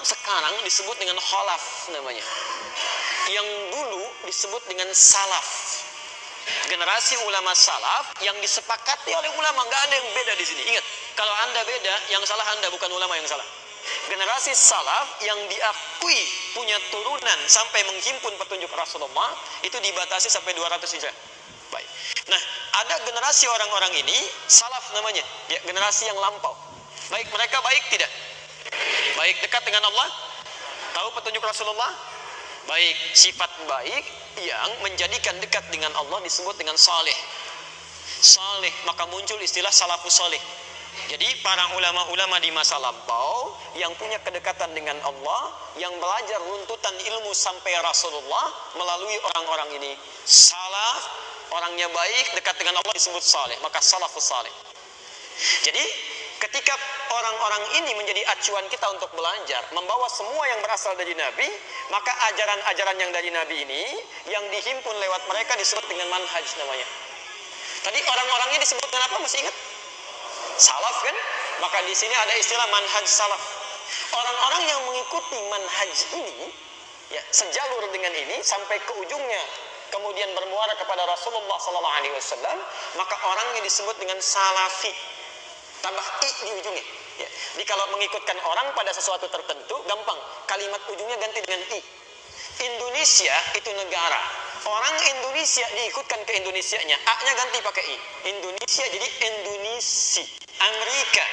sekarang disebut dengan khalaf namanya. Yang dulu disebut dengan salaf. Generasi ulama salaf yang disepakati oleh ulama, nggak ada yang beda di sini. Ingat, kalau Anda beda, yang salah Anda, bukan ulama yang salah. Generasi salaf yang diakui punya turunan sampai menghimpun petunjuk Rasulullah itu dibatasi sampai 200 Hijrah. Baik. Nah, ada generasi orang-orang ini salaf namanya, ya, generasi yang lampau. Baik, mereka baik tidak? Baik, dekat dengan Allah, tahu petunjuk Rasulullah. Baik, sifat baik yang menjadikan dekat dengan Allah disebut dengan saleh. Saleh, maka muncul istilah salafus saleh. Jadi para ulama-ulama di masa lampau yang punya kedekatan dengan Allah, yang belajar runtutan ilmu sampai Rasulullah melalui orang-orang ini. Salaf, orangnya baik, dekat dengan Allah disebut saleh, maka salafus saleh. Jadi ketika orang-orang ini menjadi acuan kita untuk belajar, membawa semua yang berasal dari Nabi, maka ajaran-ajaran yang dari Nabi ini, yang dihimpun lewat mereka disebut dengan manhaj namanya. Tadi orang-orangnya disebut dengan apa? Masih ingat? Salaf kan? Maka di sini ada istilah manhaj salaf. Orang-orang yang mengikuti manhaj ini, ya, sejalur dengan ini sampai ke ujungnya, kemudian bermuara kepada Rasulullah SAW, maka orangnya disebut dengan salafi. Tambah i di ujungnya. Ya. Jadi kalau mengikutkan orang pada sesuatu tertentu, gampang. Kalimat ujungnya ganti dengan i. Indonesia itu negara. Orang Indonesia diikutkan ke Indonesianya, a-nya ganti pakai i. Indonesia jadi Indonesia. Amerika.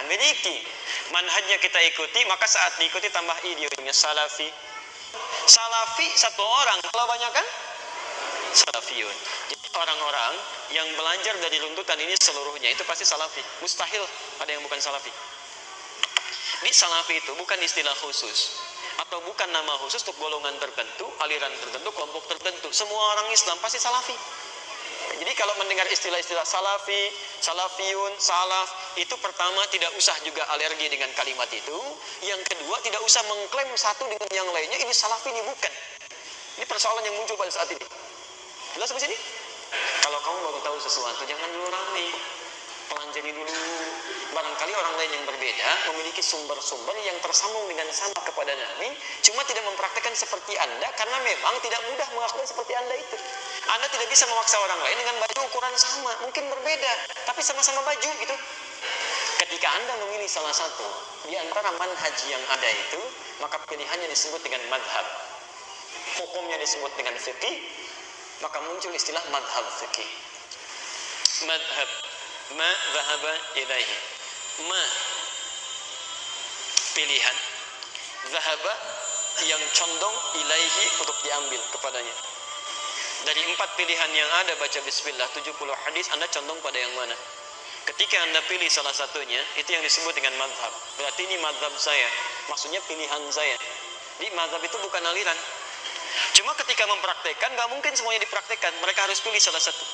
Ameriki. Manhajnya kita ikuti, maka saat diikuti tambah i di ujungnya, salafi. Salafi satu orang, kalau banyak kan? Salafiyun. Jadi orang-orang yang belajar dari runtutan ini seluruhnya itu pasti salafi. Mustahil ada yang bukan salafi. Ini salafi itu bukan istilah khusus atau bukan nama khusus untuk golongan tertentu, aliran tertentu, kelompok tertentu. Semua orang Islam pasti salafi. Jadi kalau mendengar istilah-istilah salafi, salafiyun, salaf, itu pertama tidak usah juga alergi dengan kalimat itu. Yang kedua tidak usah mengklaim satu dengan yang lainnya ini salafi, ini bukan. Ini persoalan yang muncul pada saat ini. Jelas sampai sini? Kalau kamu baru tahu sesuatu, jangan dulu ramai. Pelajari dulu. Barangkali orang lain yang berbeda memiliki sumber-sumber yang tersambung dengan sama kepada Nabi, cuma tidak mempraktekkan seperti Anda karena memang tidak mudah melakukan seperti Anda itu. Anda tidak bisa memaksa orang lain dengan baju ukuran sama, mungkin berbeda, tapi sama-sama baju gitu. Ketika Anda memilih salah satu di antara manhaj yang ada itu, maka pilihannya disebut dengan madhab. Hukumnya disebut dengan fiqih, maka muncul istilah madhab fiqih. Madhab, ma dhahaba ilaihi. Ma, pilihan. Dhahaba, yang condong ilaihi, untuk diambil kepadanya. Dari 4 pilihan yang ada, baca bismillah, 70 hadis, Anda condong pada yang mana? Ketika Anda pilih salah satunya, itu yang disebut dengan madhab. Berarti ini madhab saya, maksudnya pilihan saya. Jadi madhab itu bukan aliran. Cuma ketika mempraktekkan, gak mungkin semuanya dipraktekkan. Mereka harus pilih salah satu.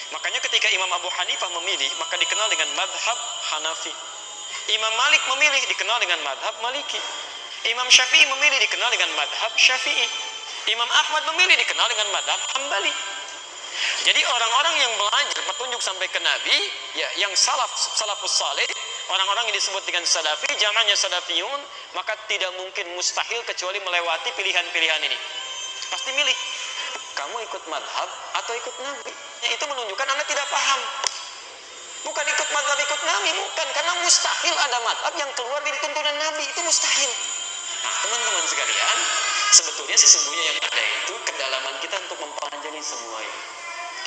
Makanya ketika Imam Abu Hanifah memilih, maka dikenal dengan madhab Hanafi. Imam Malik memilih, dikenal dengan madhab Maliki. Imam Syafi'i memilih, dikenal dengan madhab Syafi'i. Imam Ahmad memilih, dikenal dengan madhab Hambali. Jadi orang-orang yang belajar petunjuk sampai ke Nabi, ya, yang salafus saleh, orang-orang yang disebut dengan salafi, jamannya salafiyun, maka tidak mungkin, mustahil kecuali melewati pilihan-pilihan ini. Pasti milih, kamu ikut madhab atau ikut Nabi. Itu menunjukkan Anda tidak paham. Bukan ikut madhab, ikut Nabi, bukan. Karena mustahil ada madhab yang keluar dari tuntunan Nabi, itu mustahil. Nah, teman-teman sekalian, sesungguhnya yang ada itu kedalaman kita untuk mempelajari semua ini.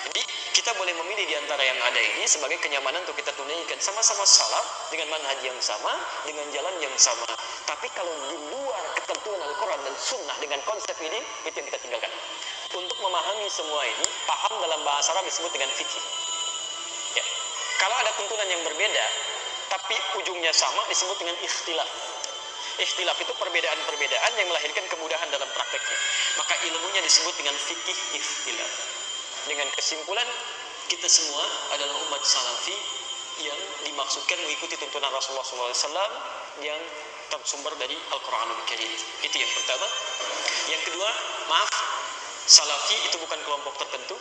Jadi kita boleh memilih di antara yang ada ini sebagai kenyamanan untuk kita tunaikan. Sama-sama salaf dengan manhaj yang sama, dengan jalan yang sama. Tapi kalau di luar ketentuan Al-Quran dan Sunnah dengan konsep ini, itu yang kita tinggalkan. Untuk memahami semua ini, paham dalam bahasa Arab disebut dengan fikih. Ya. Kalau ada tuntunan yang berbeda, tapi ujungnya sama, disebut dengan ikhtilaf. Ikhtilaf itu perbedaan-perbedaan yang melahirkan kemudahan dalam prakteknya. Maka ilmunya disebut dengan fikih ikhtilaf. Dengan kesimpulan, kita semua adalah umat salafi yang dimaksudkan mengikuti tuntunan Rasulullah SAW yang tersumber dari Al-Quranul Karim. Itu yang pertama. Yang kedua, maaf, salafi itu bukan kelompok tertentu,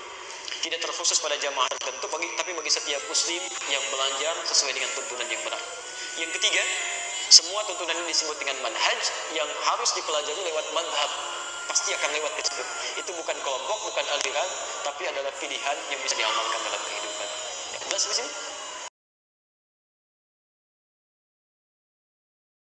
tidak terkhusus pada jamaah tertentu, tapi bagi setiap muslim yang belajar sesuai dengan tuntunan yang benar. Yang ketiga, Semua tuntunan ini disebut dengan manhaj yang harus dipelajari lewat madhab. Pasti akan lewat di situ. Itu bukan kelompok, bukan aliran, tapi adalah pilihan yang bisa diamalkan dalam kehidupan. Ya, jelas di sini?